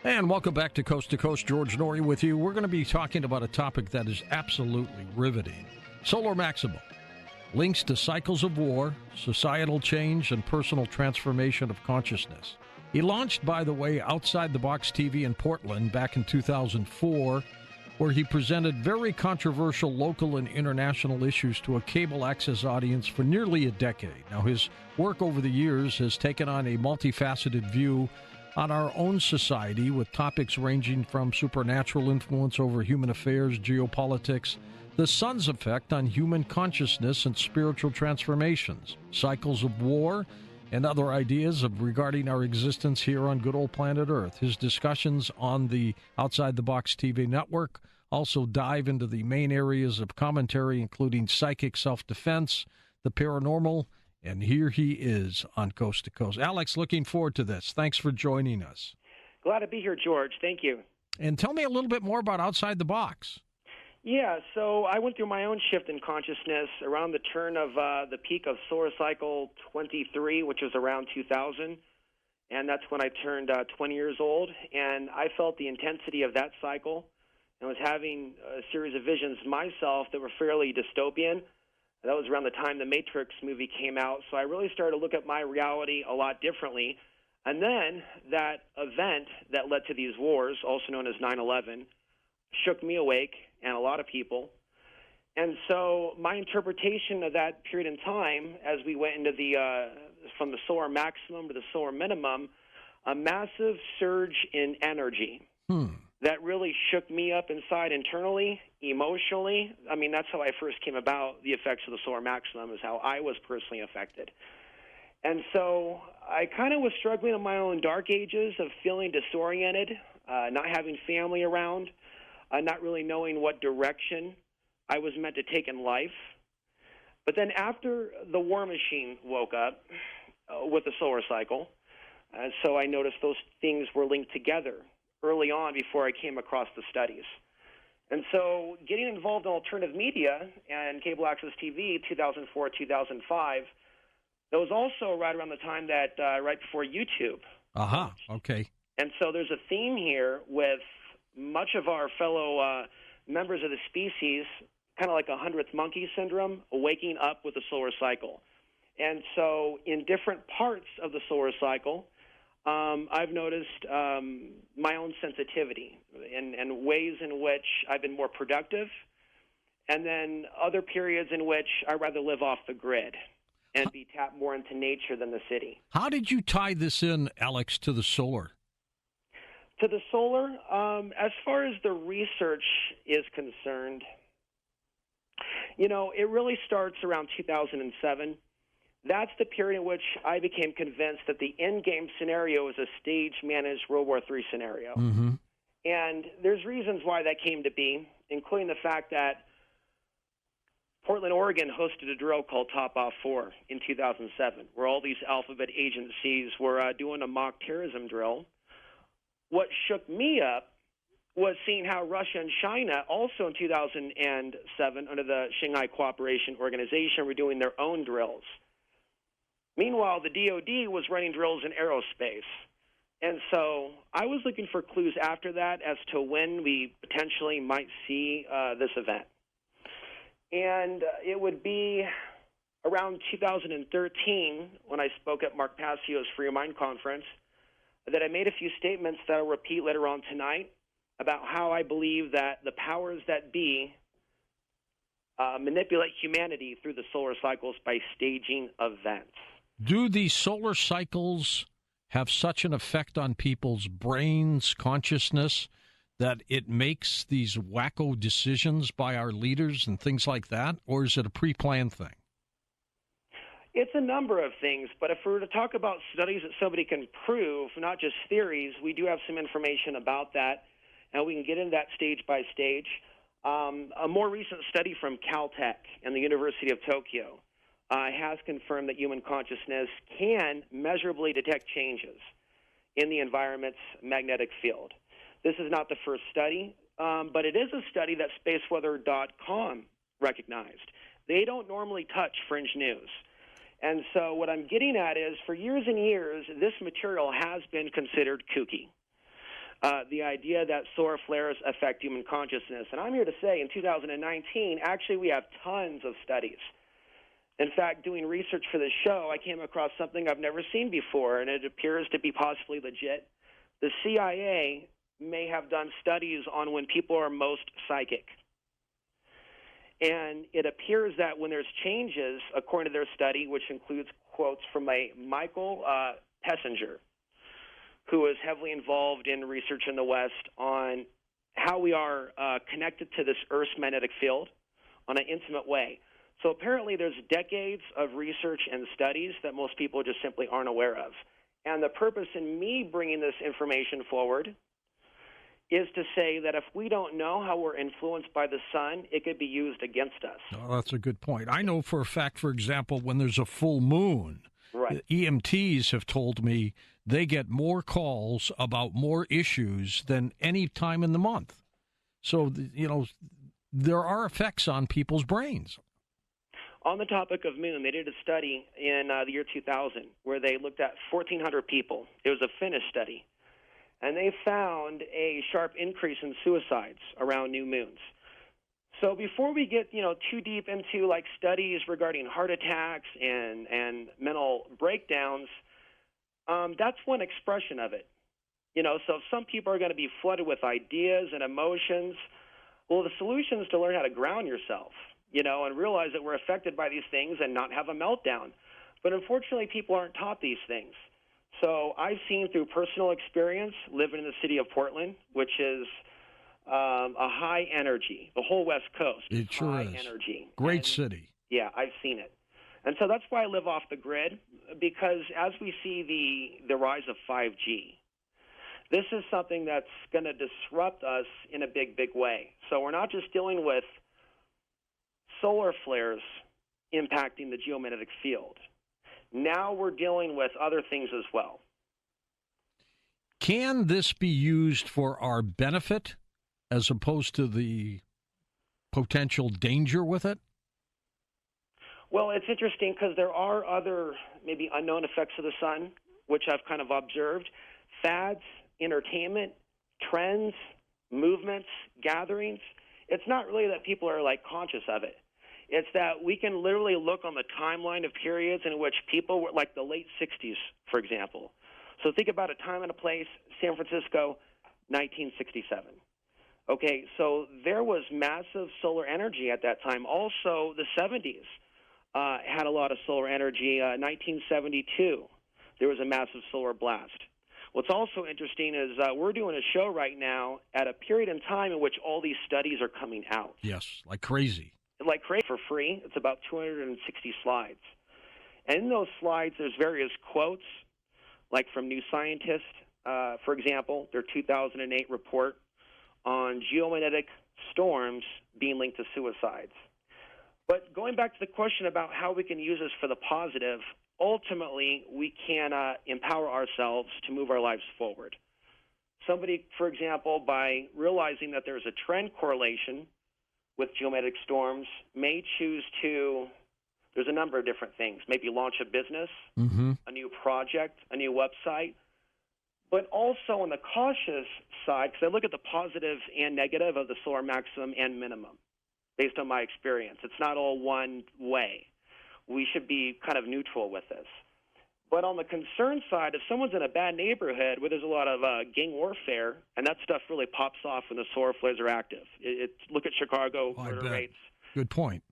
And welcome back to Coast, George Noory with you. We're going to be talking about a topic that is absolutely riveting. Solar Maximum. Links to cycles of war, societal change, and personal transformation of consciousness. He launched, by the way, Outside the Box TV in Portland back in 2004, where he presented very controversial local and international issues to a cable access audience for nearly a decade. Now, his work over the years has taken on a multifaceted view on our own society, with topics ranging from supernatural influence over human affairs, geopolitics, the sun's effect on human consciousness and spiritual transformations, cycles of war, and other ideas regarding our existence here on good old planet Earth. His discussions on the Outside the Box TV network also dive into the main areas of commentary, including psychic self-defense, the paranormal, and here he is on Coast to Coast. Alex, looking forward to this. Thanks for joining us. Glad to be here, George. Thank you. And tell me a little bit more about Outside the Box. Yeah, so I went through my own shift in consciousness around the turn of the peak of solar cycle 23, which was around 2000. And that's when I turned 20 years old. And I felt the intensity of that cycle and was having a series of visions myself that were fairly dystopian. That was around the time the Matrix movie came out, so I really started to look at my reality a lot differently. And then that event that led to these wars, also known as 9/11, shook me awake and a lot of people. And so my interpretation of that period in time, as we went into from the solar maximum to the solar minimum, a massive surge in energy. That really shook me up inside internally, emotionally. I mean, that's how I first came about the effects of the solar maximum, is how I was personally affected. And so I kind of was struggling in my own dark ages of feeling disoriented, not having family around, not really knowing what direction I was meant to take in life. But then after the war machine woke up with the solar cycle, so I noticed those things were linked together early on before I came across the studies. And so getting involved in alternative media and cable access TV, 2004, 2005, that was also right around the time that, right before YouTube. Okay. And so there's a theme here with much of our fellow members of the species, kind of like a 100th monkey syndrome, waking up with the solar cycle. And so in different parts of the solar cycle, I've noticed my own sensitivity and ways in which I've been more productive, and then other periods in which I'd rather live off the grid and be tapped more into nature than the city. How did you tie this in, Alex, to the solar? To the solar, as far as the research is concerned, you know, it really starts around 2007. That's the period in which I became convinced that the endgame scenario is a stage-managed World War III scenario. And there's reasons why that came to be, including the fact that Portland, Oregon hosted a drill called Top Off 4 in 2007, where all these alphabet agencies were doing a mock terrorism drill. What shook me up was seeing how Russia and China, also in 2007, under the Shanghai Cooperation Organization, were doing their own drills. Meanwhile, the DoD was running drills in aerospace. And so I was looking for clues after that as to when we potentially might see this event. And it would be around 2013 when I spoke at Mark Passio's Free Your Mind conference that I made a few statements that I'll repeat later on tonight about how I believe that the powers that be manipulate humanity through the solar cycles by staging events. Do the solar cycles have such an effect on people's brains, consciousness, that it makes these wacko decisions by our leaders and things like that? Or is it a pre-planned thing? It's a number of things, but if we were to talk about studies that somebody can prove, not just theories, we do have some information about that, and we can get into that stage by stage. A more recent study from Caltech and the University of Tokyo has confirmed that human consciousness can measurably detect changes in the environment's magnetic field. This is not the first study, but it is a study that spaceweather.com recognized. They don't normally touch fringe news. And so what I'm getting at is, for years and years, this material has been considered kooky. the idea that solar flares affect human consciousness. And I'm here to say in 2019, actually, we have tons of studies. In fact, doing research for this show, I came across something I've never seen before, and it appears to be possibly legit. The CIA may have done studies on when people are most psychic. And it appears that when there's changes, according to their study, which includes quotes from a Michael Pessinger, who is heavily involved in research in the West on how we are connected to this Earth's magnetic field on an intimate way. So apparently there's decades of research and studies that most people just simply aren't aware of. And the purpose in me bringing this information forward is to say that if we don't know how we're influenced by the sun, it could be used against us. Oh, that's a good point. I know for a fact, for example, when there's a full moon, right, EMTs have told me they get more calls about more issues than any time in the month. So, there are effects on people's brains. On the topic of moon, they did a study in the year 2000 where they looked at 1,400 people. It was a Finnish study. And they found a sharp increase in suicides around new moons. So before we get, too deep into like studies regarding heart attacks and mental breakdowns, that's one expression of it. So if some people are going to be flooded with ideas and emotions, well, the solution is to learn how to ground yourself, and realize that we're affected by these things and not have a meltdown. But unfortunately, people aren't taught these things. So I've seen through personal experience living in the city of Portland, which is a high energy, the whole West Coast. It sure high is. Energy. Great city. Yeah, I've seen it. And so that's why I live off the grid, because as we see the rise of 5G, this is something that's going to disrupt us in a big, big way. So we're not just dealing with solar flares impacting the geomagnetic field. Now we're dealing with other things as well. Can this be used for our benefit as opposed to the potential danger with it? Well, it's interesting because there are other maybe unknown effects of the sun, which I've kind of observed. Fads, entertainment, trends, movements, gatherings. It's not really that people are conscious of it. It's that we can literally look on the timeline of periods in which people were like the late 60s, for example. So think about a time and a place, San Francisco, 1967. Okay, so there was massive solar energy at that time. Also, the 70s had a lot of solar energy. 1972, there was a massive solar blast. What's also interesting is we're doing a show right now at a period in time in which all these studies are coming out. Yes, like crazy. Like crazy for free. It's about 260 slides. And in those slides, there's various quotes, like from New Scientist, for example, their 2008 report on geomagnetic storms being linked to suicides. But going back to the question about how we can use this for the positive, ultimately, we can empower ourselves to move our lives forward. Somebody, for example, by realizing that there's a trend correlation with geomagnetic storms, may choose to, there's a number of different things, maybe launch a business, a new project, a new website, but also on the cautious side, because I look at the positive and negative of the solar maximum and minimum, based on my experience. It's not all one way. We should be kind of neutral with this. But on the concern side, if someone's in a bad neighborhood where there's a lot of gang warfare, and that stuff really pops off when the solar flares are active. Look at Chicago murder rates. Good point.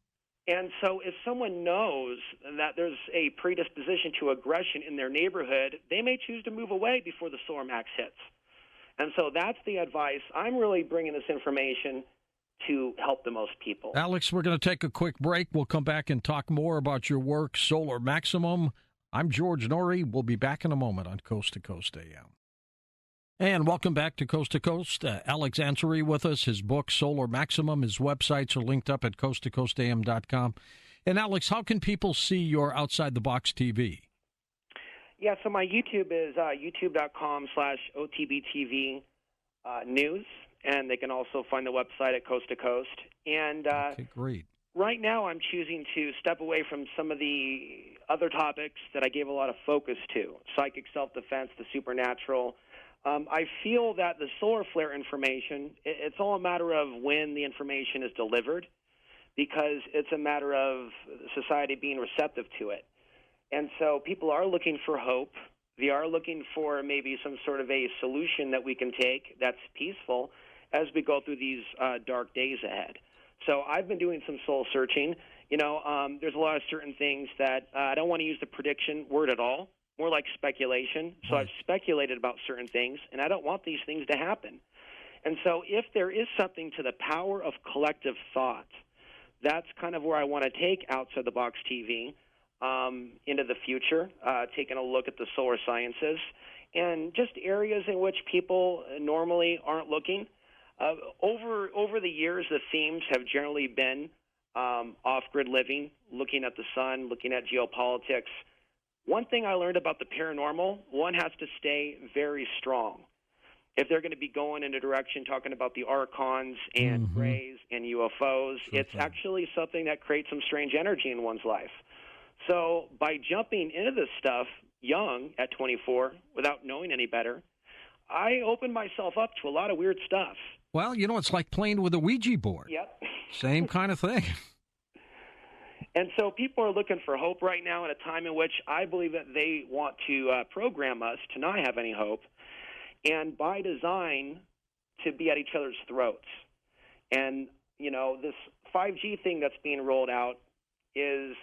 And so if someone knows that there's a predisposition to aggression in their neighborhood, they may choose to move away before the solar max hits. And so that's the advice. I'm really bringing this information to help the most people. Alex, we're going to take a quick break. We'll come back and talk more about your work, Solar Maximum. I'm George Noory. We'll be back in a moment on Coast to Coast AM. And welcome back to Coast. Alex Ansary with us. His book, Solar Maximum, his websites are linked up at coasttocoastam.com. And Alex, how can people see your Outside the Box TV? Yeah, so my YouTube is youtube.com/OTBTV news, and they can also find the website at Coast to Coast. And okay, great. Right now I'm choosing to step away from some of the other topics that I gave a lot of focus to, psychic self-defense, the supernatural, I feel that the solar flare information, it's all a matter of when the information is delivered, because it's a matter of society being receptive to it. And so people are looking for hope. They are looking for maybe some sort of a solution that we can take that's peaceful as we go through these dark days ahead. So I've been doing some soul searching. There's a lot of certain things that I don't want to use the prediction word at all, more like speculation. So I've speculated about certain things, and I don't want these things to happen. And so if there is something to the power of collective thought, that's kind of where I want to take Outside the Box TV into the future, taking a look at the solar sciences and just areas in which people normally aren't looking. Over the years, the themes have generally been off-grid living, looking at the sun, looking at geopolitics. One thing I learned about the paranormal, one has to stay very strong. If they're going to be going in a direction talking about the archons and rays and UFOs, it's actually something that creates some strange energy in one's life. So by jumping into this stuff young at 24 without knowing any better, I opened myself up to a lot of weird stuff. Well, it's like playing with a Ouija board. Yep. Same kind of thing. And so people are looking for hope right now at a time in which I believe that they want to program us to not have any hope, and by design to be at each other's throats. And, this 5G thing that's being rolled out is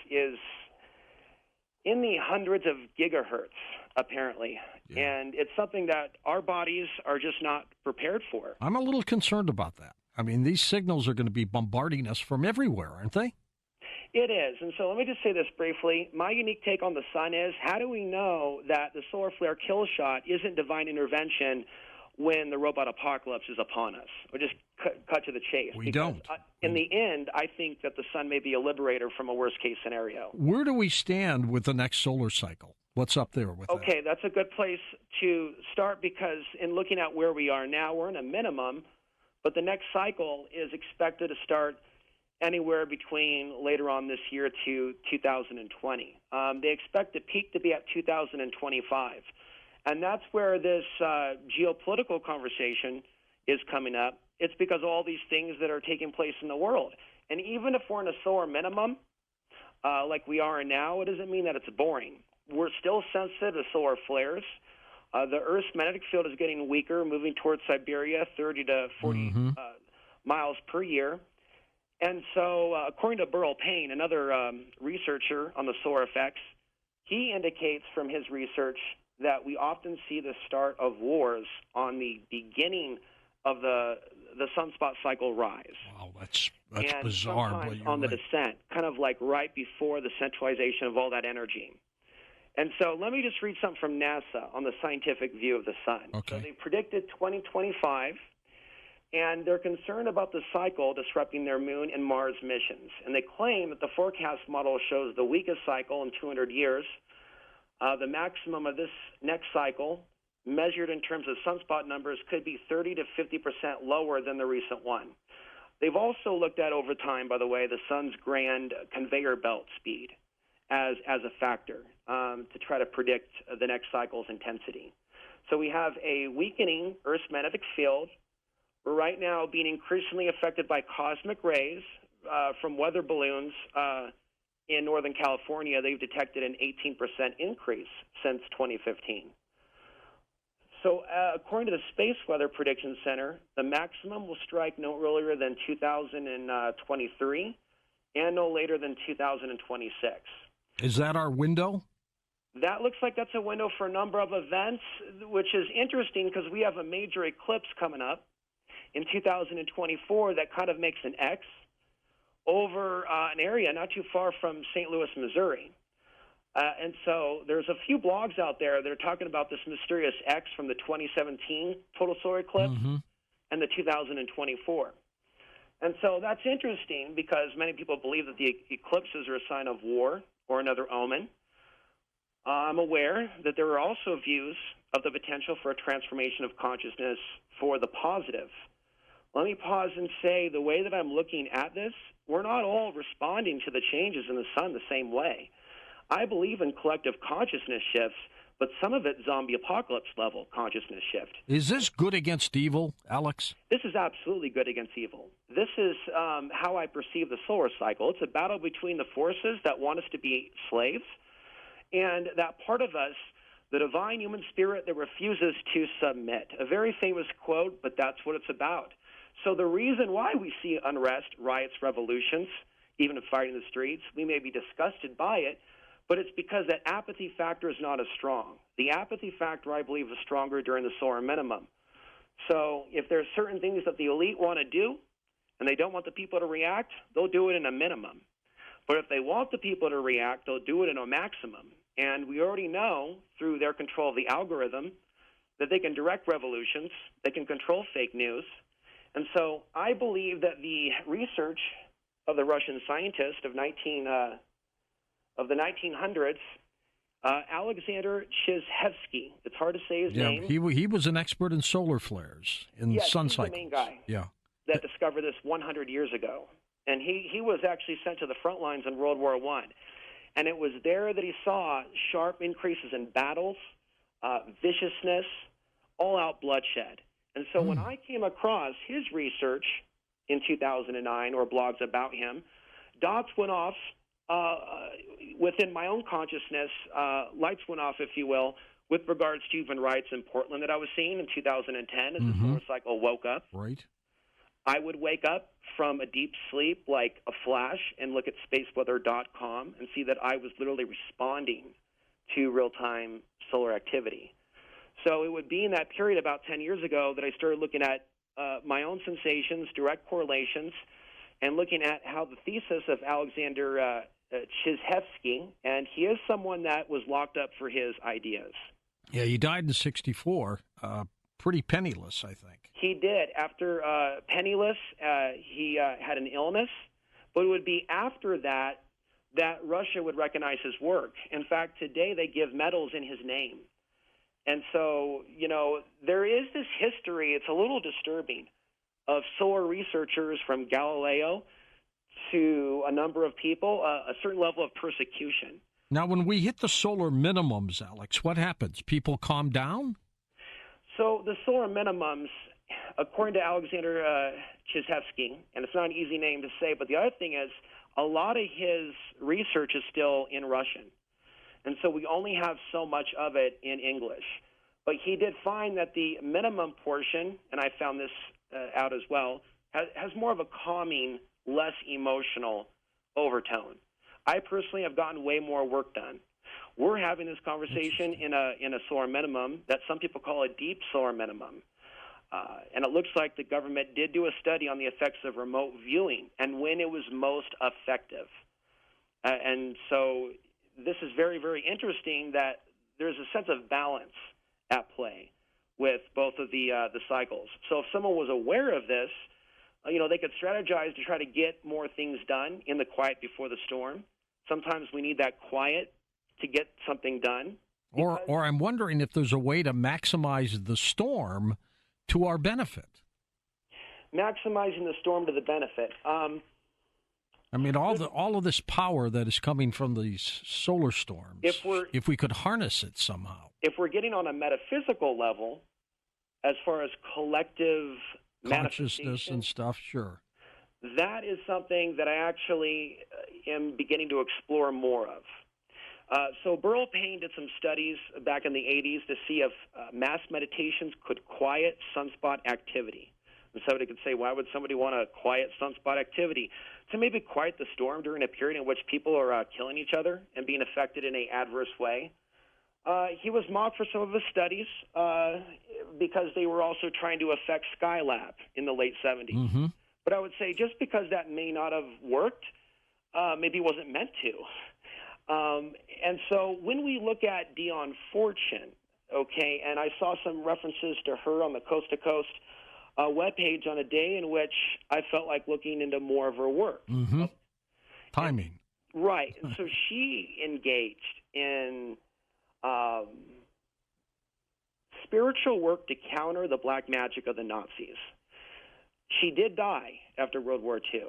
in the hundreds of gigahertz, apparently. Yeah. And it's something that our bodies are just not prepared for. I'm a little concerned about that. I mean, these signals are going to be bombarding us from everywhere, aren't they? It is. And so let me just say this briefly. My unique take on the sun is, how do we know that the solar flare kill shot isn't divine intervention when the robot apocalypse is upon us? Or just cut to the chase. We don't. In the end, I think that the sun may be a liberator from a worst-case scenario. Where do we stand with the next solar cycle? What's up there with that? Okay, that's a good place to start, because in looking at where we are now, we're in a minimum, but the next cycle is expected to start anywhere between later on this year to 2020. They expect the peak to be at 2025. And that's where this geopolitical conversation is coming up. It's because of all these things that are taking place in the world. And even if we're in a solar minimum, like we are now, it doesn't mean that it's boring. We're still sensitive to solar flares. The Earth's magnetic field is getting weaker, moving towards Siberia, 30 to 40 miles per year. And so, according to Burl Payne, another researcher on the solar effects, he indicates from his research that we often see the start of wars on the beginning of the sunspot cycle rise. Wow, that's and bizarre. Sometimes on the descent, kind of like right before the centralization of all that energy. And so let me just read something from NASA on the scientific view of the sun. Okay. So they predicted 2025. And they're concerned about the cycle disrupting their Moon and Mars missions. And they claim that the forecast model shows the weakest cycle in 200 years. The maximum of this next cycle, measured in terms of sunspot numbers, could be 30 to 50% lower than the recent one. They've also looked at, over time, by the way, the sun's grand conveyor belt speed as a factor to try to predict the next cycle's intensity. So we have a weakening Earth's magnetic field. We're right now being increasingly affected by cosmic rays from weather balloons in Northern California. They've detected an 18% increase since 2015. So according to the Space Weather Prediction Center, the maximum will strike no earlier than 2023 and no later than 2026. Is that our window? That looks like that's a window for a number of events, which is interesting because we have a major eclipse coming up in 2024 that kind of makes an X over an area not too far from St. Louis, Missouri. And so there's a few blogs out there that are talking about this mysterious X from the 2017 total solar eclipse and the 2024. And so that's interesting because many people believe that the eclipses are a sign of war or another omen. I'm aware that there are also views of the potential for a transformation of consciousness for the positive. Let me pause and say the way that I'm looking at this, we're not all responding to the changes in the sun the same way. I believe in collective consciousness shifts, but some of it zombie apocalypse level consciousness shift. Is this good against evil, Alex? This is absolutely good against evil. This is how I perceive the solar cycle. It's a battle between the forces that want us to be slaves and that part of us, the divine human spirit that refuses to submit. A very famous quote, but that's what it's about. So the reason why we see unrest, riots, revolutions, even a fight in the streets, we may be disgusted by it, but it's because that apathy factor is not as strong. The apathy factor, I believe, is stronger during the solar minimum. So if there's certain things that the elite want to do and they don't want the people to react, they'll do it in a minimum. But if they want the people to react, they'll do it in a maximum. And we already know through their control of the algorithm that they can direct revolutions, they can control fake news. And so I believe that the research of the Russian scientist of the 1900s, Alexander Chizhevsky. It's hard to say his name. He was an expert in solar flares, in sun cycles. He's the main guy yeah. that discovered this 100 years ago. And he was actually sent to the front lines in World War I. And it was there that he saw sharp increases in battles, viciousness, all-out bloodshed. And so when I came across his research in 2009, or blogs about him, dots went off within my own consciousness, lights went off, if you will, with regards to human rights in Portland that I was seeing in 2010 as the solar cycle woke up. Right. I would wake up from a deep sleep like a flash and look at spaceweather.com and see that I was literally responding to real-time solar activity. So it would be in that period about 10 years ago that I started looking at my own sensations, direct correlations, and looking at how the thesis of Alexander Chizhevsky, and he is someone that was locked up for his ideas. Yeah, he died in 1964, pretty penniless, I think. He did. After penniless, he had an illness, but it would be after that that Russia would recognize his work. In fact, today they give medals in his name. And so, you know, there is this history, it's a little disturbing, of solar researchers from Galileo to a number of people, a certain level of persecution. Now, when we hit the solar minimums, Alex, what happens? People calm down? So the solar minimums, according to Alexander Chizhevsky, and it's not an easy name to say, but the other thing is a lot of his research is still in Russian. And so we only have so much of it in English. But he did find that the minimum portion, and I found this out as well, has more of a calming, less emotional overtone. I personally have gotten way more work done. We're having this conversation in a solar minimum that some people call a deep solar minimum. And it looks like the government did do a study on the effects of remote viewing and when it was most effective. And so this is very, very interesting that there's a sense of balance at play with both of the cycles. So if someone was aware of this, you know, they could strategize to try to get more things done in the quiet before the storm. Sometimes we need that quiet to get something done. Or I'm wondering if there's a way to maximize the storm to our benefit. Maximizing the storm to the benefit. I mean, all of this power that is coming from these solar storms, if we could harness it somehow. If we're getting on a metaphysical level, as far as collective consciousness and stuff, sure. That is something that I actually am beginning to explore more of. So Burl Payne did some studies back in the 80s to see if mass meditations could quiet sunspot activity. And somebody could say, why would somebody want to quiet sunspot activity? To maybe quiet the storm during a period in which people are killing each other and being affected in an adverse way. He was mocked for some of his studies because they were also trying to affect Skylab in the late 70s. Mm-hmm. But I would say just because that may not have worked, maybe it wasn't meant to. And so when we look at Dion Fortune, okay, and I saw some references to her on the Coast to Coast webpage on a day in which I felt like looking into more of her work. Mm-hmm. Timing. Right. And so she engaged in spiritual work to counter the black magic of the Nazis. She did die after World War II.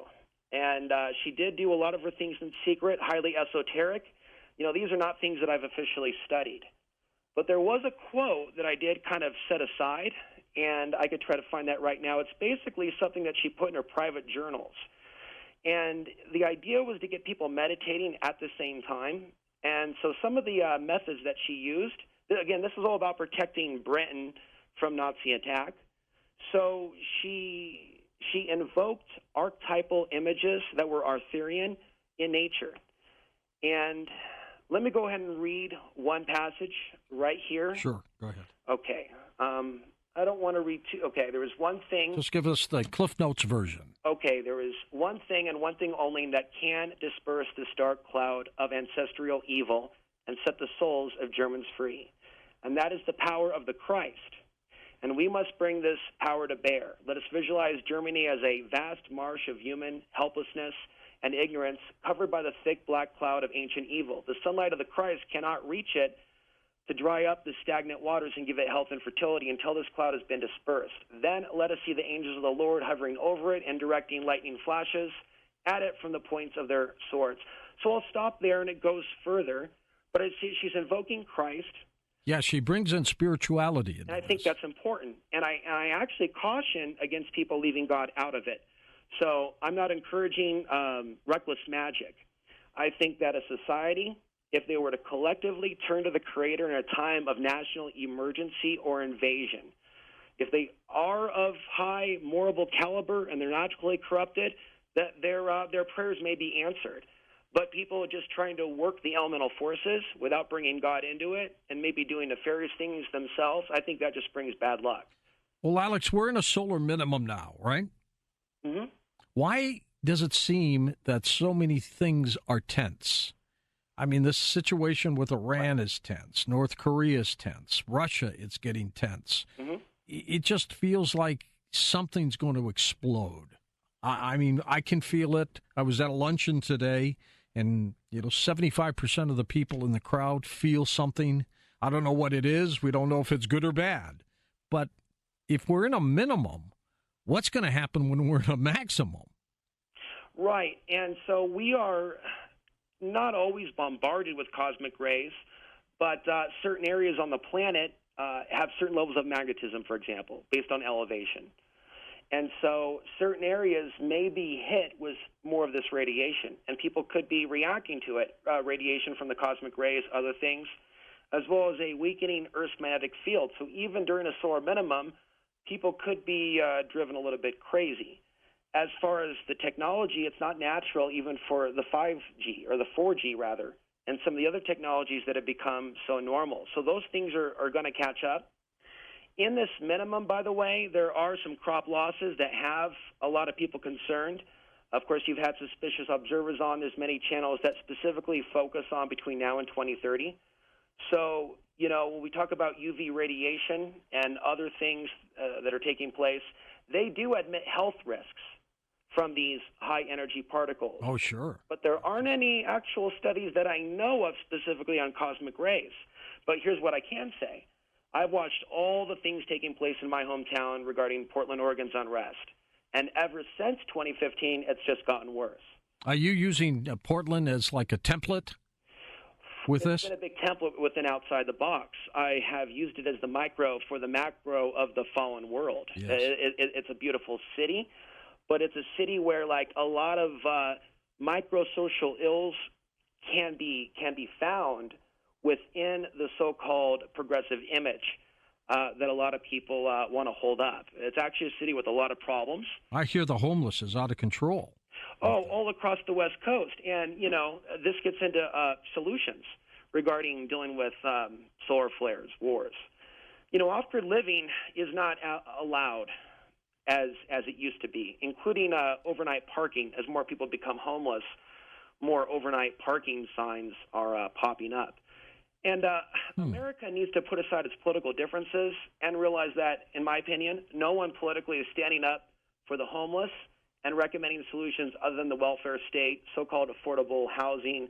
And she did do a lot of her things in secret, highly esoteric. You know, these are not things that I've officially studied. But there was a quote that I did kind of set aside, and I could try to find that right now. It's basically something that she put in her private journals. And the idea was to get people meditating at the same time. And so some of the methods that she used, again, this is all about protecting Britain from Nazi attack. So she invoked archetypal images that were Arthurian in nature. And let me go ahead and read one passage right here. Sure, go ahead. Okay. I don't want to read too. Okay, there was one thing. Just give us the Cliff Notes version. Okay, there is one thing and one thing only that can disperse this dark cloud of ancestral evil and set the souls of Germans free, and that is the power of the Christ. And we must bring this power to bear. Let us visualize Germany as a vast marsh of human helplessness and ignorance covered by the thick black cloud of ancient evil. The sunlight of the Christ cannot reach it to dry up the stagnant waters and give it health and fertility until this cloud has been dispersed. Then let us see the angels of the Lord hovering over it and directing lightning flashes at it from the points of their swords. So I'll stop there, and it goes further. But she's invoking Christ. Yeah, she brings in spirituality. And I think that's important. And I actually caution against people leaving God out of it. So I'm not encouraging reckless magic. I think that a society, if they were to collectively turn to the Creator in a time of national emergency or invasion, if they are of high moral caliber and they're naturally corrupted, that their prayers may be answered. But people just trying to work the elemental forces without bringing God into it and maybe doing nefarious things themselves, I think that just brings bad luck. Well, Alex, we're in a solar minimum now, right? Mm-hmm. Why does it seem that so many things are tense? I mean, this situation with Iran is tense. North Korea is tense. Russia is getting tense. Mm-hmm. It just feels like something's going to explode. I mean, I can feel it. I was at a luncheon today, and 75% of the people in the crowd feel something. I don't know what it is. We don't know if it's good or bad. But if we're in a minimum, what's going to happen when we're in a maximum? Right. And so we are not always bombarded with cosmic rays, but certain areas on the planet have certain levels of magnetism, for example, based on elevation. And so certain areas may be hit with more of this radiation, and people could be reacting to it, radiation from the cosmic rays, other things, as well as a weakening Earth's magnetic field. So even during a solar minimum, people could be driven a little bit crazy. As far as the technology, it's not natural even for the 5G, or the 4G rather, and some of the other technologies that have become so normal. So those things are going to catch up. In this minimum, by the way, there are some crop losses that have a lot of people concerned. Of course, you've had suspicious observers on. There's many channels that specifically focus on between now and 2030. So, when we talk about UV radiation and other things that are taking place, they do admit health risks from these high-energy particles. Oh, sure. But there aren't any actual studies that I know of specifically on cosmic rays. But here's what I can say. I've watched all the things taking place in my hometown regarding Portland, Oregon's unrest. And ever since 2015, it's just gotten worse. Are you using Portland as like a template with this? It's been a big template within outside the box. I have used it as the micro for the macro of the fallen world. Yes. It's a beautiful city, but it's a city where like a lot of micro-social ills can be found within the so-called progressive image that a lot of people want to hold up. It's actually a city with a lot of problems. I hear the homeless is out of control. Oh, all across the West Coast. And, this gets into solutions regarding dealing with solar flares, wars. Off-grid living is not allowed as it used to be, including overnight parking. As more people become homeless, more overnight parking signs are popping up. And America needs to put aside its political differences and realize that, in my opinion, no one politically is standing up for the homeless and recommending solutions other than the welfare state, so-called affordable housing,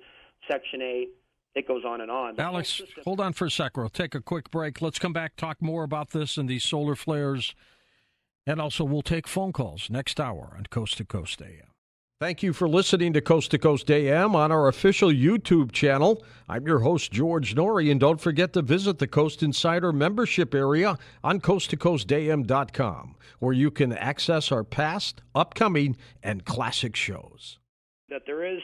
Section 8. It goes on and on. Alex, hold on for a sec. We'll take a quick break. Let's come back, talk more about this and these solar flares. And also, we'll take phone calls next hour on Coast to Coast AM. Thank you for listening to Coast AM on our official YouTube channel. I'm your host, George Noory, and don't forget to visit the Coast Insider membership area on coasttocoastam.com, where you can access our past, upcoming, and classic shows. That there is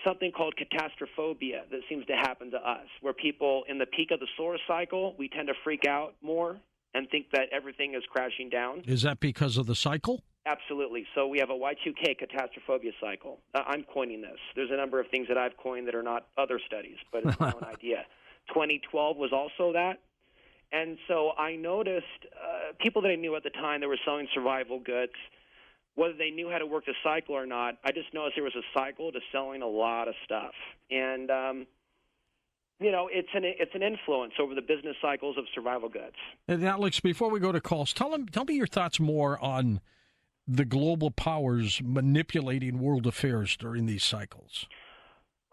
something called catastrophobia that seems to happen to us, where people in the peak of the solar cycle, we tend to freak out more and think that everything is crashing down. Is that because of the cycle? Absolutely. So we have a Y2K catastrophobia cycle. I'm coining this. There's a number of things that I've coined that are not other studies, but it's my own idea. 2012 was also that. And so I noticed people that I knew at the time that were selling survival goods, whether they knew how to work the cycle or not, I just noticed there was a cycle to selling a lot of stuff. And, it's an influence over the business cycles of survival goods. And Alex, before we go to calls, tell me your thoughts more on the global powers manipulating world affairs during these cycles.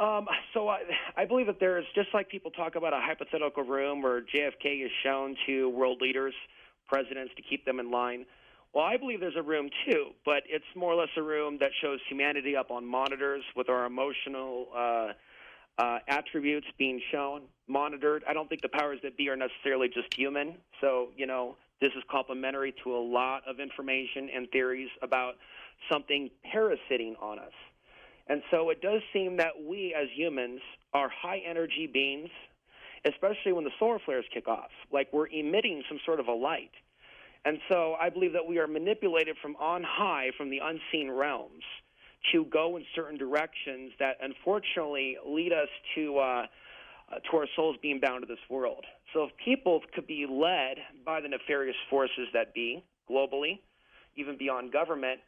So I believe that there's, just like people talk about a hypothetical room where JFK is shown to world leaders, presidents, to keep them in line. Well, I believe there's a room too, but it's more or less a room that shows humanity up on monitors with our emotional attributes being shown, monitored. I don't think the powers that be are necessarily just human. So, this is complementary to a lot of information and theories about something parasiting on us. And so it does seem that we as humans are high-energy beings, especially when the solar flares kick off, like we're emitting some sort of a light. And so I believe that we are manipulated from on high, from the unseen realms, to go in certain directions that unfortunately lead us to our souls being bound to this world. So if people could be led by the nefarious forces that be, globally, even beyond government,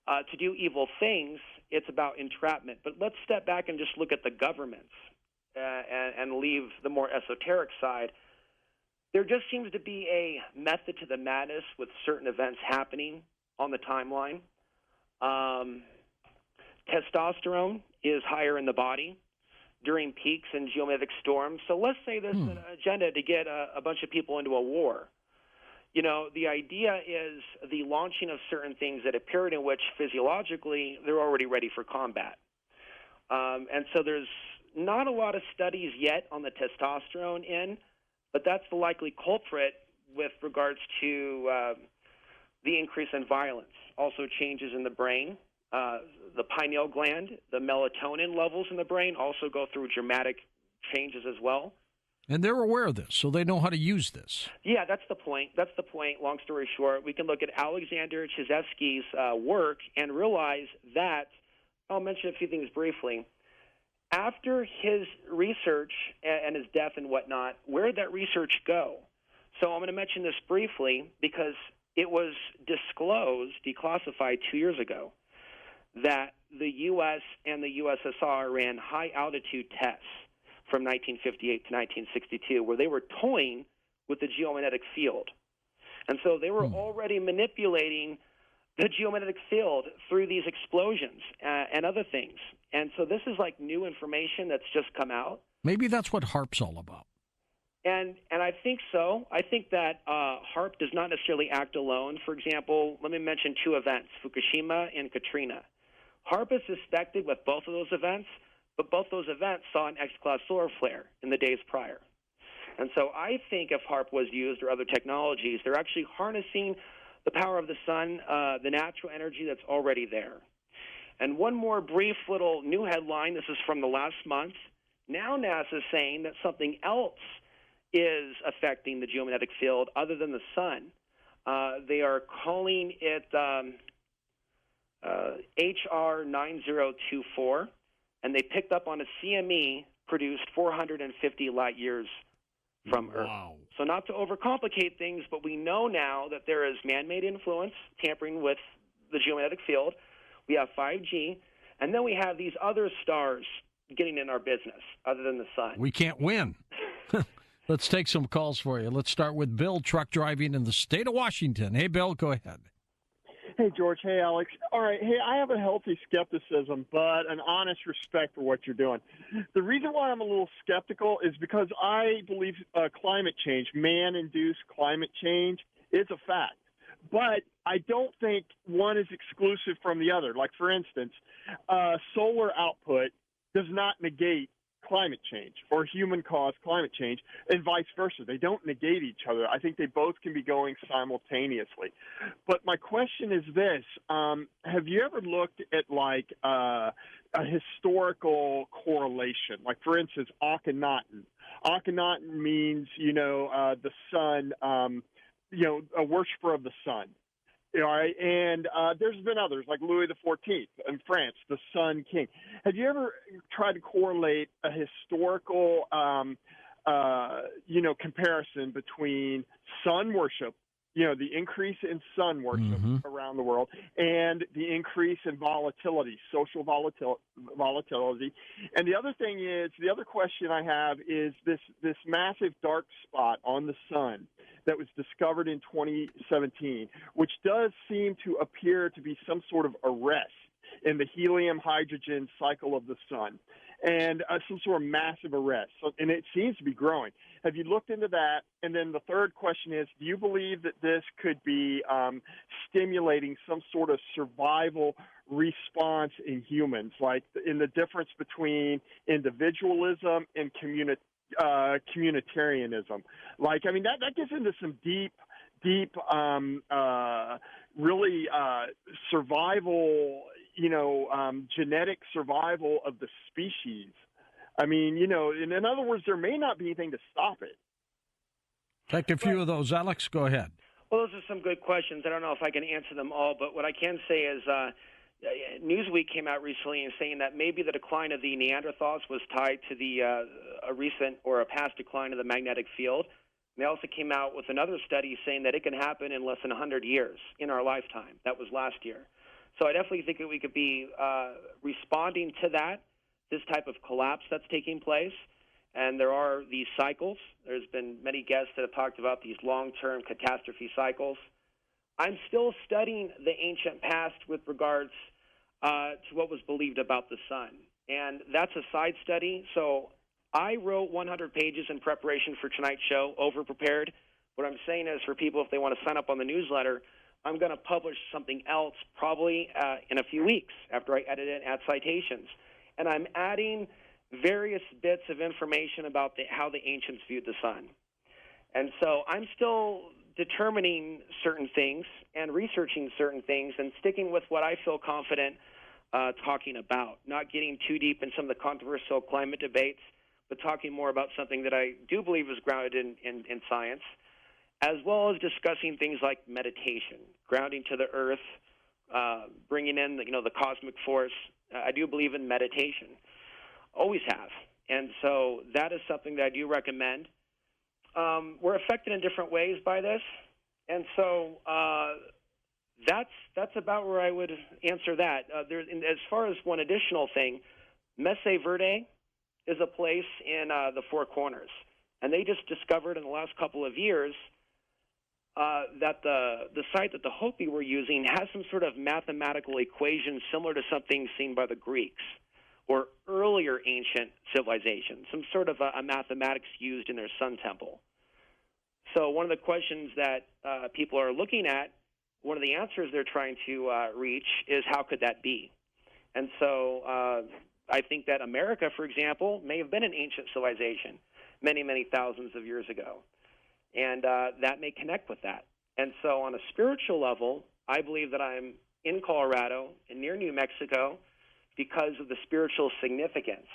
to do evil things, it's about entrapment. But let's step back and just look at the governments and leave the more esoteric side. There just seems to be a method to the madness with certain events happening on the timeline. Testosterone is higher in the body during peaks and geomagnetic storms. So let's say there's an agenda to get a bunch of people into a war. The idea is the launching of certain things at a period in which physiologically they're already ready for combat. And so there's not a lot of studies yet on the testosterone end, but that's the likely culprit with regards to the increase in violence. Also changes in the brain. The pineal gland, the melatonin levels in the brain also go through dramatic changes as well. And they're aware of this, so they know how to use this. Yeah, that's the point. Long story short, we can look at Alexander Chizevsky's work and realize that, I'll mention a few things briefly. After his research and his death and whatnot, where did that research go? So I'm going to mention this briefly because it was declassified 2 years ago, that the U.S. and the USSR ran high-altitude tests from 1958 to 1962, where they were toying with the geomagnetic field. And so they were already manipulating the geomagnetic field through these explosions and other things. And so this is like new information that's just come out. Maybe that's what HAARP's all about. And I think so. I think that HAARP does not necessarily act alone. For example, let me mention two events, Fukushima and Katrina. HAARP is suspected with both of those events, but both those events saw an X-class solar flare in the days prior. And so I think if HAARP was used or other technologies, they're actually harnessing the power of the sun, the natural energy that's already there. And one more brief little new headline, this is from the last month. Now NASA is saying that something else is affecting the geomagnetic field other than the sun. They are calling it HR 9024, and they picked up on a CME produced 450 light years from Earth. So not to overcomplicate things, but we know now that there is man-made influence tampering with the geomagnetic field. We have 5G, and then we have these other stars getting in our business other than the sun. We can't win. Let's take some calls for you. Let's start with Bill, truck driving in the state of Washington. Hey, Bill, go ahead. Hey, George. Hey, Alex. All right. Hey, I have a healthy skepticism, but an honest respect for what you're doing. The reason why I'm a little skeptical is because I believe climate change, man-induced climate change, is a fact. But I don't think one is exclusive from the other. Like, for instance, solar output does not negate climate change or human-caused climate change, and vice versa. They don't negate each other. I think they both can be going simultaneously. But my question is this. Have you ever looked at, like, a historical correlation? Like, for instance, Akhenaten. Akhenaten means, the sun, a worshiper of the sun. All right, and there's been others like Louis XIV in France, the Sun King. Have you ever tried to correlate a historical, comparison between sun worship, the increase in sun worship around the world, and the increase in volatility, social volatility? And the other question I have is this massive dark spot on the sun that was discovered in 2017, which does seem to appear to be some sort of arrest in the helium-hydrogen cycle of the sun, and some sort of massive arrest. And it seems to be growing. Have you looked into that? And then the third question is, do you believe that this could be stimulating some sort of survival response in humans, like in the difference between individualism and communitarianism? Like, I mean, that gets into some deep, really survival, genetic survival of the species. I mean, in other words, there may not be anything to stop it. Take a few of those, Alex. Go ahead. Well, those are some good questions. I don't know if I can answer them all, but what I can say is Newsweek came out recently and saying that maybe the decline of the Neanderthals was tied to a recent or a past decline of the magnetic field. And they also came out with another study saying that it can happen in less than 100 years in our lifetime. That was last year. So I definitely think that we could be responding to this type of collapse that's taking place. And there are these cycles. There's been many guests that have talked about these long-term catastrophe cycles. I'm still studying the ancient past with regards to what was believed about the sun. And that's a side study. So I wrote 100 pages in preparation for tonight's show, over-prepared. What I'm saying is for people, if they want to sign up on the newsletter, I'm going to publish something else probably in a few weeks after I edit it and add citations. And I'm adding various bits of information about how the ancients viewed the sun. And so I'm still determining certain things and researching certain things and sticking with what I feel confident talking about, not getting too deep in some of the controversial climate debates, but talking more about something that I do believe is grounded in science, as well as discussing things like meditation, grounding to the earth, bringing in the cosmic force. I do believe in meditation, always have. And so that is something that I do recommend. We're affected in different ways by this, and so that's about where I would answer that. As far as one additional thing, Mesa Verde is a place in the Four Corners, and they just discovered in the last couple of years that the site that the Hopi were using has some sort of mathematical equation similar to something seen by the Greeks or earlier ancient civilizations, some sort of a mathematics used in their sun temple. So one of the questions that people are looking at, one of the answers they're trying to reach is how could that be? And so I think that America, for example, may have been an ancient civilization many, many thousands of years ago. And that may connect with that. And so on a spiritual level, I believe that I'm in Colorado and near New Mexico because of the spiritual significance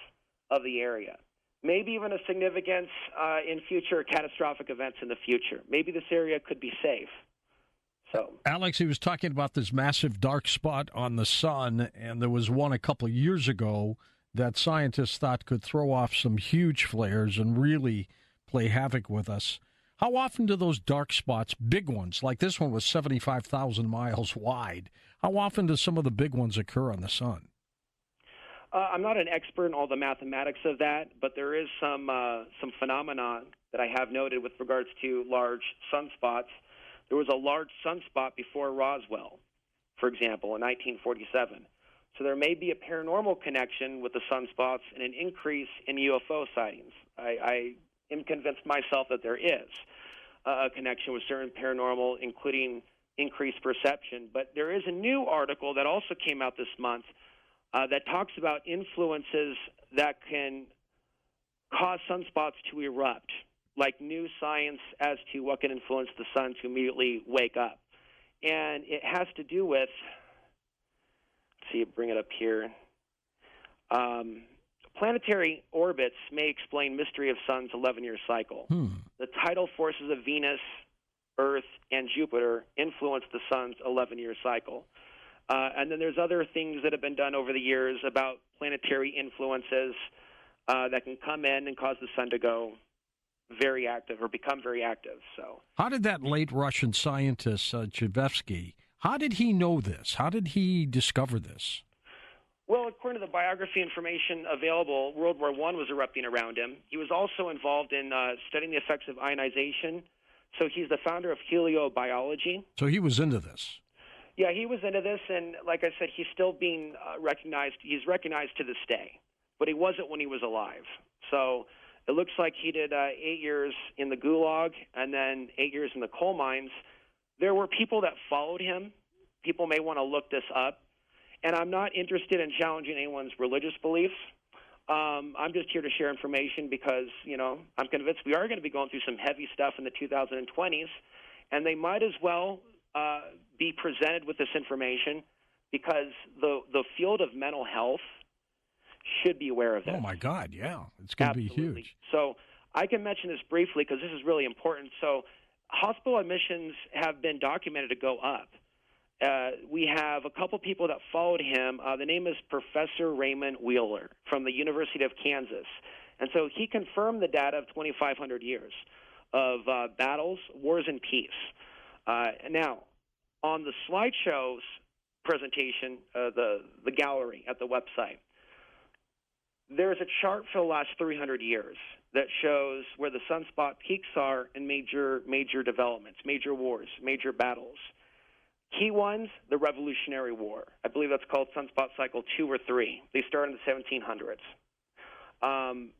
of the area. Maybe even a significance in future catastrophic events in the future. Maybe this area could be safe. So, Alex, he was talking about this massive dark spot on the sun, and there was one a couple of years ago that scientists thought could throw off some huge flares and really play havoc with us. How often do those dark spots, big ones, like this one was 75,000 miles wide, how often do some of the big ones occur on the sun? I'm not an expert in all the mathematics of that, but there is some phenomenon that I have noted with regards to large sunspots. There was a large sunspot before Roswell, for example, in 1947. So there may be a paranormal connection with the sunspots and an increase in UFO sightings. I am convinced myself that there is a connection with certain paranormal, including increased perception. But there is a new article that also came out this month that talks about influences that can cause sunspots to erupt, like new science as to what can influence the sun to immediately wake up. And it has to do with, let's see, bring it up here. Planetary orbits may explain mystery of sun's 11-year cycle. The tidal forces of Venus, Earth, and Jupiter influence the sun's 11-year cycle. And then there's other things that have been done over the years about planetary influences that can come in and cause the sun to go very active or become very active. So, how did that late Russian scientist, Chvevsky, how did he know this? How did he discover this? Well, according to the biography information available, World War I was erupting around him. He was also involved in studying the effects of ionization. So he's the founder of heliobiology. So he was into this. Yeah, he was into this, and like I said, he's still being recognized. He's recognized to this day, but he wasn't when he was alive. So it looks like he did 8 years in the Gulag and then 8 years in the coal mines. There were people that followed him. People may want to look this up. And I'm not interested in challenging anyone's religious beliefs. I'm just here to share information because, I'm convinced we are going to be going through some heavy stuff in the 2020s, and they might as well be presented with this information because the field of mental health should be aware of this. Oh, my God, yeah. It's going to be huge. So I can mention this briefly because this is really important. So hospital admissions have been documented to go up. We have a couple people that followed him. The name is Professor Raymond Wheeler from the University of Kansas. And so he confirmed the data of 2,500 years of battles, wars, and peace. Now, on the slideshows presentation, the gallery at the website, there's a chart for the last 300 years that shows where the sunspot peaks are in major developments, major wars, major battles. Key ones, the Revolutionary War. I believe that's called Sunspot Cycle 2 or 3. They started in the 1700s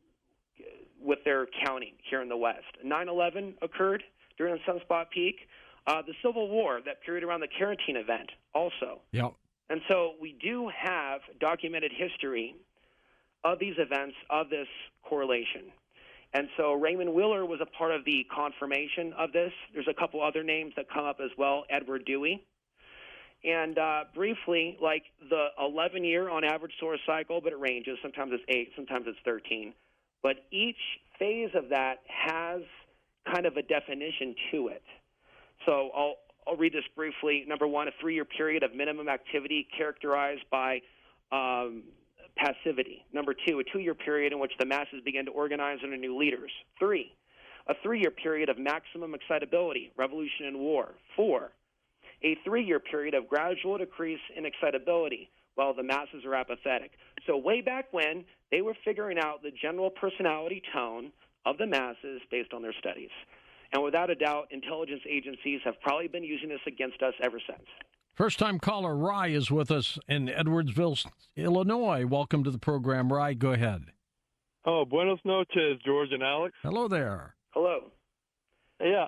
with their counting here in the West. 9/11 occurred during the sunspot peak. The Civil War, that period around the Carantine event, also. Yep. And so we do have documented history of these events, of this correlation. And so Raymond Wheeler was a part of the confirmation of this. There's a couple other names that come up as well, Edward Dewey. And briefly, like the 11-year on average solar cycle, but it ranges. Sometimes it's 8, sometimes it's 13. But each phase of that has kind of a definition to it. So I'll read this briefly. Number 1, a 3-year period of minimum activity characterized by passivity. Number 2, a 2-year period in which the masses begin to organize under new leaders. 3, a 3-year period of maximum excitability, revolution and war. 4, a 3-year period of gradual decrease in excitability while the masses are apathetic. So way back when, they were figuring out the general personality tone of the masses based on their studies. And without a doubt, intelligence agencies have probably been using this against us ever since. First-time caller Rye is with us in Edwardsville, Illinois. Welcome to the program, Rye. Go ahead. Oh, buenos noches, George and Alex. Hello there. Hello. Yeah,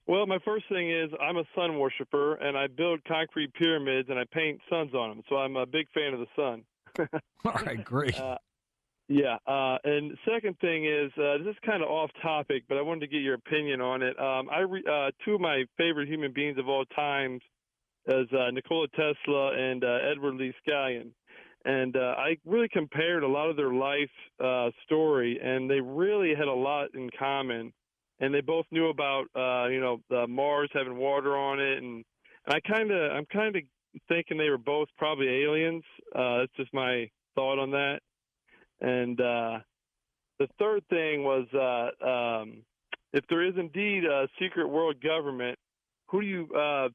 well, my first thing is I'm a sun worshiper, and I build concrete pyramids, and I paint suns on them, so I'm a big fan of the sun. All right, great. And second thing is, this is kind of off topic, but I wanted to get your opinion on it. Two of my favorite human beings of all times is Nikola Tesla and Edward Lee Stallion. And I really compared a lot of their life story, and they really had a lot in common. And they both knew about, Mars having water on it, and I'm kind of thinking they were both probably aliens. That's just my thought on that. And the third thing was, if there is indeed a secret world government, who do you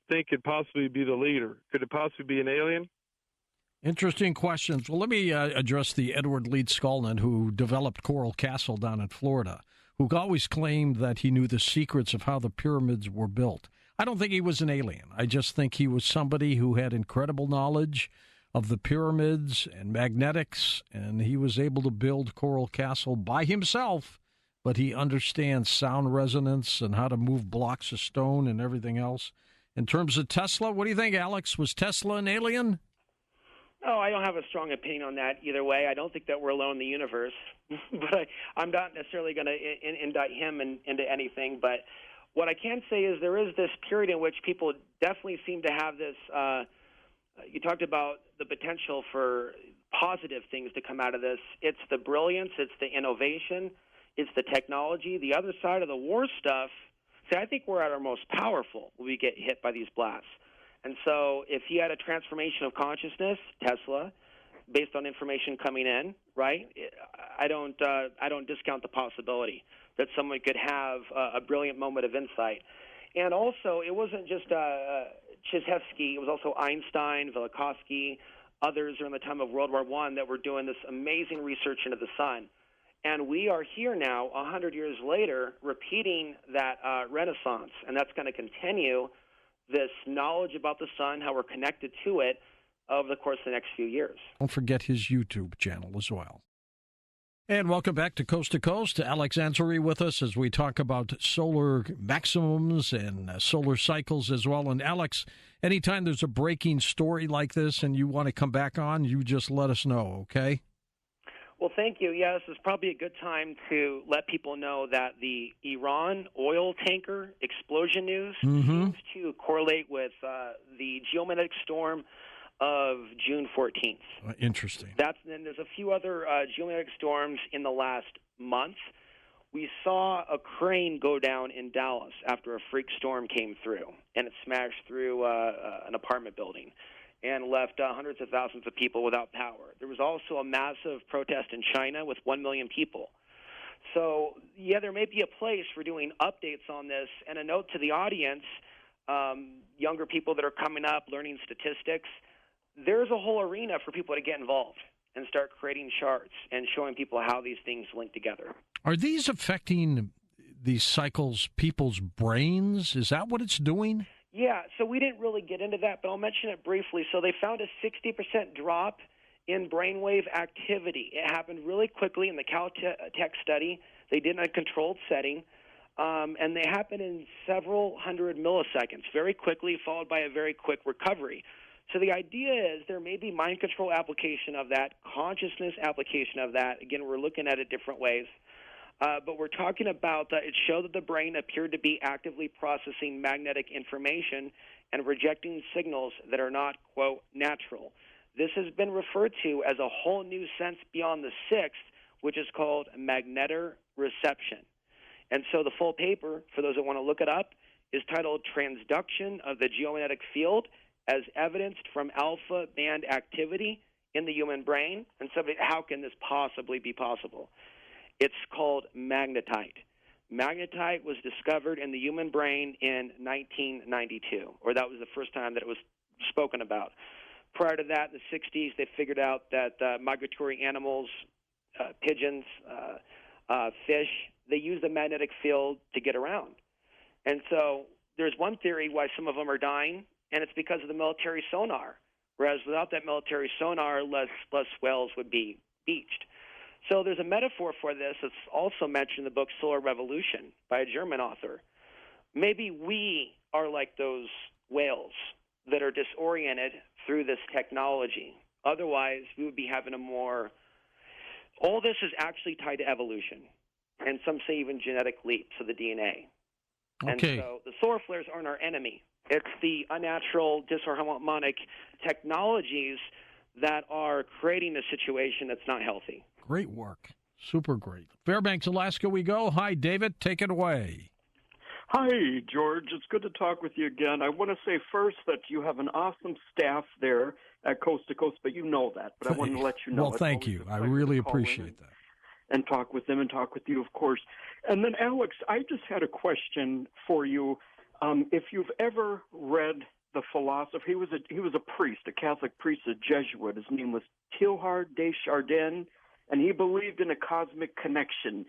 think could possibly be the leader? Could it possibly be an alien? Interesting questions. Well, let me address the Edward Lee Stallion, who developed Coral Castle down in Florida, who always claimed that he knew the secrets of how the pyramids were built. I don't think he was an alien. I just think he was somebody who had incredible knowledge of the pyramids and magnetics, and he was able to build Coral Castle by himself, but he understands sound resonance and how to move blocks of stone and everything else. In terms of Tesla, what do you think, Alex? Was Tesla an alien? No, I don't have a strong opinion on that either way. I don't think that we're alone in the universe, but I'm not necessarily going to indict him into anything. But what I can say is there is this period in which people definitely seem to have this. You talked about the potential for positive things to come out of this. It's the brilliance, it's the innovation, it's the technology. The other side of the war stuff, see, I think we're at our most powerful when we get hit by these blasts. And so if he had a transformation of consciousness, Tesla, based on information coming in, right, I don't discount the possibility that someone could have a brilliant moment of insight. And also, it wasn't just Chizhevsky. It was also Einstein, Velikovsky, others during the time of World War I that were doing this amazing research into the sun. And we are here now, 100 years later, repeating that renaissance. And that's going to continue, this knowledge about the sun, how we're connected to it, over the course of the next few years. Don't forget his YouTube channel as well. And welcome back to Coast. Alex Ansari with us as we talk about solar maximums and solar cycles as well. And Alex, anytime there's a breaking story like this and you want to come back on, you just let us know, okay? Well, thank you. Yeah, this is probably a good time to let people know that the Iran oil tanker explosion news seems to correlate with the geomagnetic storm of June 14th. Interesting. Then there's a few other geomagnetic storms in the last month. We saw a crane go down in Dallas after a freak storm came through, and it smashed through an apartment building and left hundreds of thousands of people without power. There was also a massive protest in China with 1 million people. So, yeah, there may be a place for doing updates on this. And a note to the audience, younger people that are coming up, learning statistics, there's a whole arena for people to get involved and start creating charts and showing people how these things link together. Are these affecting these cycles people's brains? Is that what it's doing? Yeah, so we didn't really get into that, but I'll mention it briefly. So they found a 60% drop in brainwave activity. It happened really quickly in the Caltech study. They did it in a controlled setting, and they happened in several hundred milliseconds, very quickly, followed by a very quick recovery. So the idea is there may be mind control application of that, consciousness application of that. Again, we're looking at it different ways. But we're talking about it showed that the brain appeared to be actively processing magnetic information and rejecting signals that are not, quote, natural. This has been referred to as a whole new sense beyond the sixth, which is called magnetoreception. And so the full paper, for those that want to look it up, is titled Transduction of the Geomagnetic Field as Evidenced from Alpha Band Activity in the Human Brain. And somebody, how can this possibly be possible? It's called magnetite. Magnetite was discovered in the human brain in 1992, or that was the first time that it was spoken about. Prior to that, in the 60s, they figured out that migratory animals, pigeons, fish, they use the magnetic field to get around. And so there's one theory why some of them are dying, and it's because of the military sonar, whereas without that military sonar, less whales would be beached. So there's a metaphor for this that's also mentioned in the book Solar Revolution by a German author. Maybe we are like those whales that are disoriented through this technology. Otherwise, we would be having a more... All this is actually tied to evolution, and some say even genetic leaps of the DNA. Okay. And so the solar flares aren't our enemy. It's the unnatural, disharmonic technologies that are creating a situation that's not healthy. Great work. Super great. Fairbanks, Alaska we go. Hi, David. Take it away. Hi, George. It's good to talk with you again. I want to say first that you have an awesome staff there at Coast to Coast, but you know that. But I wanted to let you know. Well, thank you. I really appreciate that. And talk with them and talk with you, of course. And then, Alex, I just had a question for you. If you've ever read the philosopher, he was a priest, a Catholic priest, a Jesuit. His name was Teilhard de Chardin, and he believed in a cosmic connection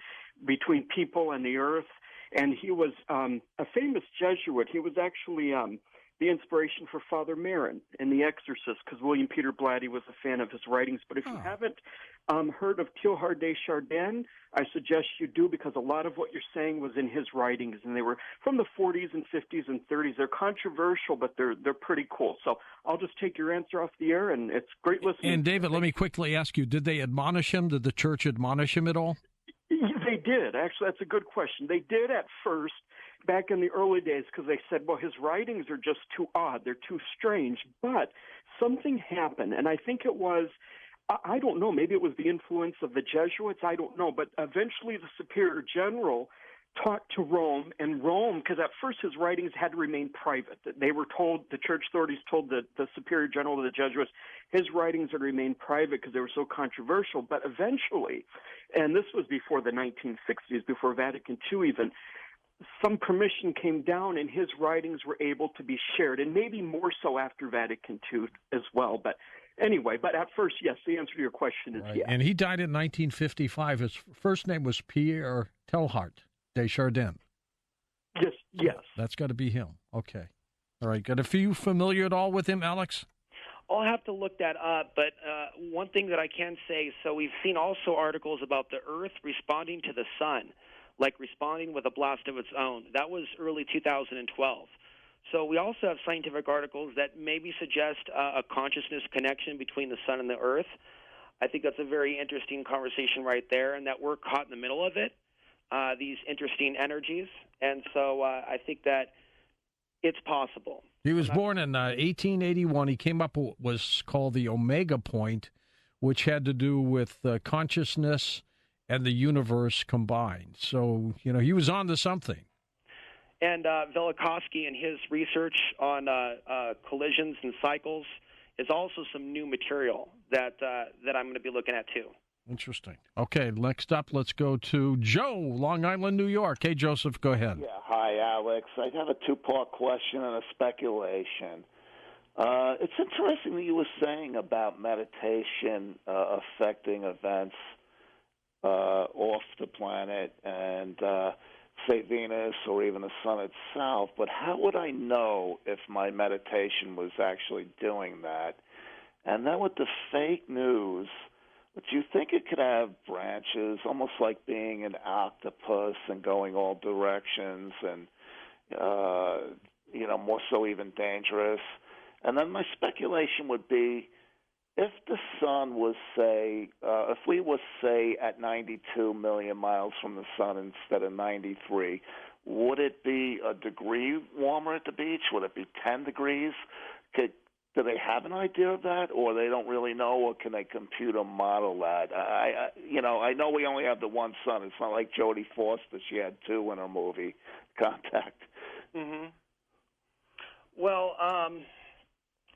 between people and the earth. And he was a famous Jesuit. He was actually the inspiration for Father Merrin in The Exorcist, because William Peter Blatty was a fan of his writings. But if you haven't heard of Teilhard de Chardin, I suggest you do, because a lot of what you're saying was in his writings, and they were from the 40s and 50s and 30s. They're controversial, but they're pretty cool. So I'll just take your answer off the air, and it's great listening. And David, let me quickly ask you, did they admonish him? Did the church admonish him at all? They did. Actually, that's a good question. They did at first, back in the early days, because they said, well, his writings are just too odd. They're too strange. But something happened, and I think it was, I don't know, maybe it was the influence of the Jesuits. I don't know. But eventually the Superior General talked to Rome, and Rome, because at first his writings had to remain private. They were told, the church authorities told the Superior General of the Jesuits, his writings had remained private because they were so controversial. But eventually, and this was before the 1960s, before Vatican II even, some permission came down and his writings were able to be shared, and maybe more so after Vatican II as well. But anyway, but at first, yes, the answer to your question is yes. And he died in 1955. His first name was Pierre Teilhard de Chardin. Yes. That's got to be him. Okay. All right. Got a few familiar at all with him, Alex? I'll have to look that up, but one thing that I can say, so we've seen also articles about the Earth responding to the sun, like responding with a blast of its own. That was early 2012. So we also have scientific articles that maybe suggest a consciousness connection between the sun and the Earth. I think that's a very interesting conversation right there, and that we're caught in the middle of it, these interesting energies. And so I think that it's possible. He was born in 1881. He came up with what was called the Omega Point, which had to do with consciousness and the universe combined. So, he was on to something. And Velikovsky and his research on collisions and cycles is also some new material that I'm going to be looking at, too. Interesting. Okay, next up, let's go to Joe, Long Island, New York. Hey, Joseph, go ahead. Yeah, hi, Alex. I have a two-part question and a speculation. It's interesting that you were saying about meditation affecting events off the planet and, say, Venus or even the sun itself, but how would I know if my meditation was actually doing that? And then with the fake news, do you think it could have branches, almost like being an octopus and going all directions and, more so even dangerous? And then my speculation would be, if the sun was, say, if we were, say, at 92 million miles from the sun instead of 93, would it be a degree warmer at the beach? Would it be 10 degrees? Do they have an idea of that, or they don't really know, or can they computer model that? I know we only have the one sun. It's not like Jodie Foster; she had two in her movie Contact. Mm-hmm. Well,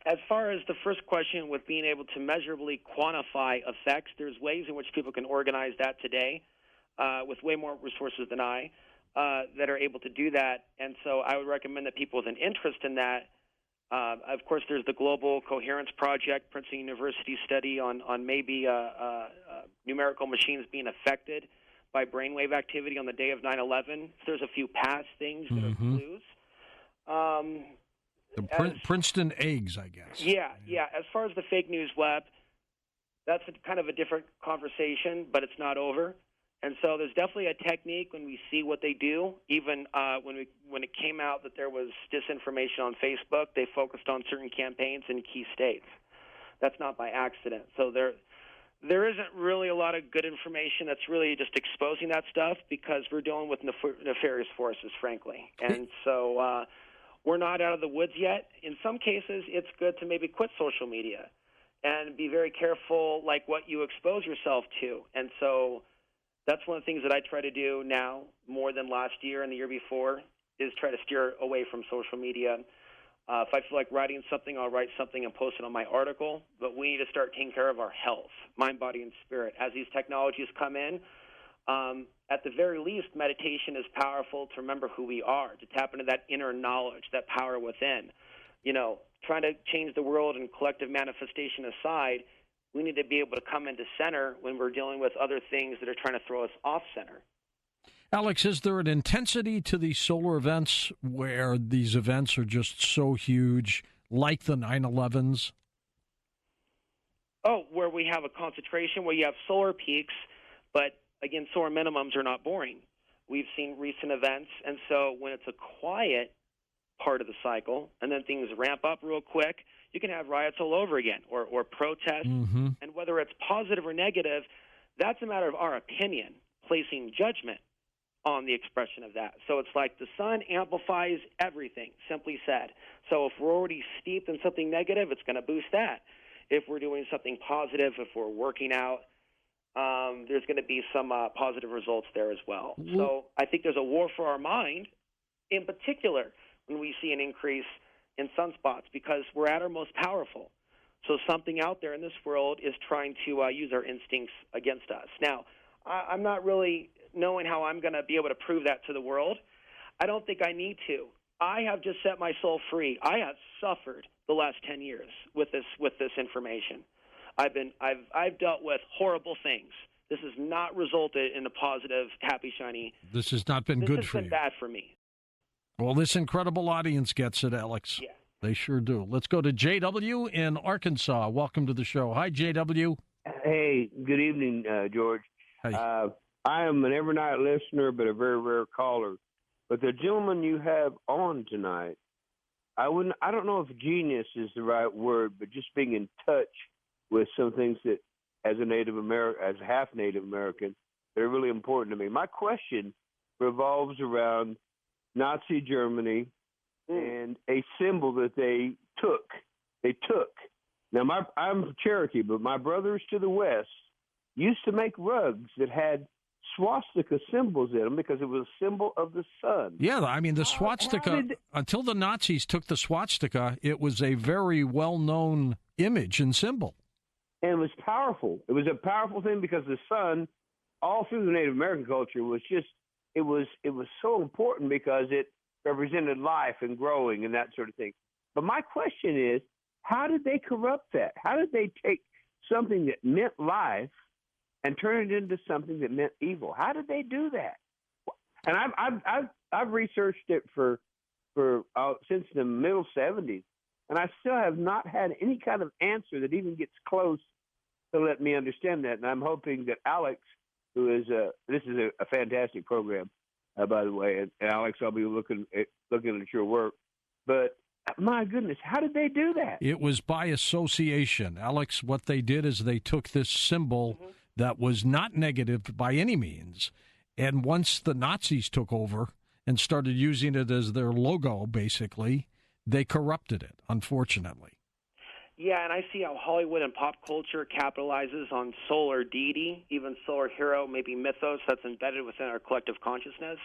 as far as the first question with being able to measurably quantify effects, there's ways in which people can organize that today with way more resources than I that are able to do that. And so I would recommend that people with an interest in that. Of course, there's the Global Coherence Project, Princeton University study on maybe numerical machines being affected by brainwave activity on the day of 9/11. There's a few past things that are clues. The Princeton eggs, I guess. Yeah. As far as the fake news web, that's kind of a different conversation, but it's not over. And so there's definitely a technique when we see what they do. Even when it came out that there was disinformation on Facebook, they focused on certain campaigns in key states. That's not by accident. So there isn't really a lot of good information that's really just exposing that stuff, because we're dealing with nefarious forces, frankly. And so we're not out of the woods yet. In some cases, it's good to maybe quit social media and be very careful, like what you expose yourself to. And so that's one of the things that I try to do now more than last year and the year before, is try to steer away from social media. If I feel like writing something, I'll write something and post it on my article. But we need to start taking care of our health, mind, body, and spirit. As these technologies come in, at the very least, meditation is powerful to remember who we are, to tap into that inner knowledge, that power within. Trying to change the world and collective manifestation aside, we need to be able to come into center when we're dealing with other things that are trying to throw us off center. Alex, is there an intensity to these solar events where these events are just so huge, like the 9/11s? Oh, where we have a concentration, where you have solar peaks, but again, solar minimums are not boring. We've seen recent events, and so when it's a quiet part of the cycle, and then things ramp up real quick, you can have riots all over again, or protests. Mm-hmm. And whether it's positive or negative, that's a matter of our opinion, placing judgment on the expression of that. So it's like the sun amplifies everything, simply said. So if we're already steeped in something negative, it's going to boost that. If we're doing something positive, if we're working out, there's going to be some positive results there as well. Mm-hmm. So I think there's a war for our mind, in particular, when we see an increase in sunspots, because we're at our most powerful. So something out there in this world is trying to use our instincts against us. Now, I'm not really knowing how I'm going to be able to prove that to the world. I don't think I need to. I have just set my soul free. I have suffered the last 10 years with this information. I've dealt with horrible things. This has not resulted in a positive, happy, shiny. This has not been good for you. This has been bad for me. Well, this incredible audience gets it, Alex. Yeah. They sure do. Let's go to JW in Arkansas. Welcome to the show. Hi, JW. Hey, good evening, George. Hey. I am an every night listener, but a very rare caller. But the gentleman you have on tonight, I don't know if genius is the right word, but just being in touch with some things that, as a half Native American, that are really important to me. My question revolves around Nazi Germany and a symbol that they took. Now, I'm Cherokee, but my brothers to the west used to make rugs that had swastika symbols in them because it was a symbol of the sun. Yeah, I mean, the swastika, until the Nazis took the swastika, it was a very well-known image and symbol. And it was powerful. It was a powerful thing because the sun, all through the Native American culture, was just, it was so important because it represented life and growing and that sort of thing. But my question is, how did they corrupt that? How did they take something that meant life and turn it into something that meant evil? How did they do that? And I've researched it for since the middle 70s, and I still have not had any kind of answer that even gets close to let me understand that. And I'm hoping that Alex, who is this is a fantastic program, by the way, and Alex, I'll be looking at your work, but my goodness, how did they do that? It was by association. Alex, what they did is they took this symbol that was not negative by any means, and once the Nazis took over and started using it as their logo, basically, they corrupted it, unfortunately. Yeah, and I see how Hollywood and pop culture capitalizes on solar deity, even solar hero, maybe mythos that's embedded within our collective consciousness.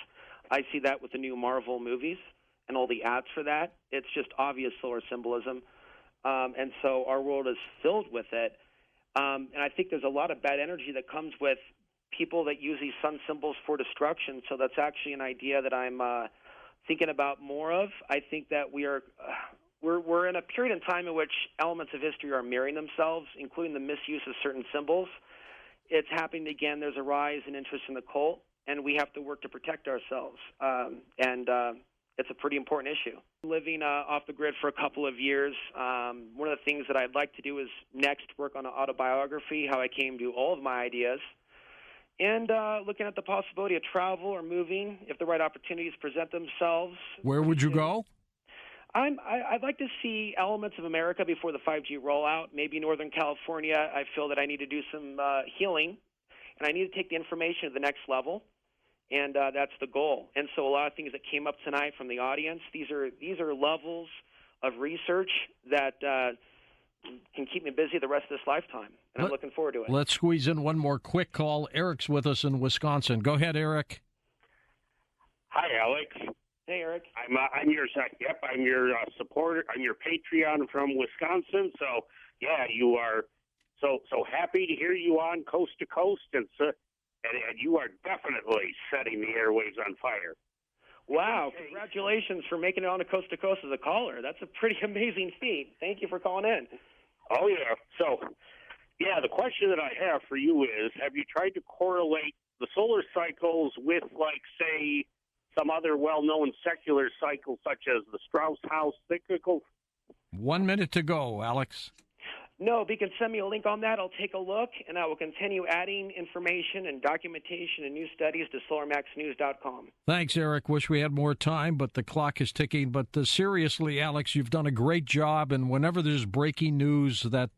I see that with the new Marvel movies and all the ads for that. It's just obvious solar symbolism. And so our world is filled with it. And I think there's a lot of bad energy that comes with people that use these sun symbols for destruction. So that's actually an idea that I'm thinking about more of. I think that we're in a period in time in which elements of history are mirroring themselves, including the misuse of certain symbols. It's happening again. There's a rise in interest in the cult, and we have to work to protect ourselves. It's a pretty important issue. Living off the grid for a couple of years, one of the things that I'd like to do is next work on an autobiography, how I came to all of my ideas, and looking at the possibility of travel or moving if the right opportunities present themselves. Where would you go? I'd like to see elements of America before the 5G rollout, maybe Northern California. I feel that I need to do some healing, and I need to take the information to the next level. And that's the goal. And so a lot of things that came up tonight from the audience, these are levels of research that can keep me busy the rest of this lifetime. And I'm looking forward to it. Let's squeeze in one more quick call. Eric's with us in Wisconsin. Go ahead, Eric. Hi, Alex. Hey, Eric. I'm your I'm your supporter. I'm your Patreon from Wisconsin. So yeah, you are so happy to hear you on Coast to Coast, and you are definitely setting the airwaves on fire. Wow, congratulations for making it on a Coast to Coast as a caller. That's a pretty amazing feat. Thank you for calling in. Oh, yeah. So, yeah, the question that I have for you is, have you tried to correlate the solar cycles with, like, say, some other well-known secular cycles, such as the Strauss House cyclical? 1 minute to go, Alex. No, if you can send me a link on that, I'll take a look, and I will continue adding information and documentation and new studies to solarmaxnews.com. Thanks, Eric. Wish we had more time, but the clock is ticking. But seriously, Alex, you've done a great job, and whenever there's breaking news that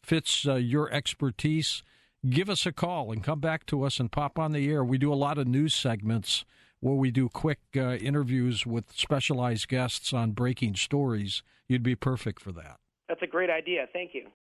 fits your expertise, give us a call and come back to us and pop on the air. We do a lot of news segments where we do quick interviews with specialized guests on breaking stories. You'd be perfect for that. That's a great idea. Thank you.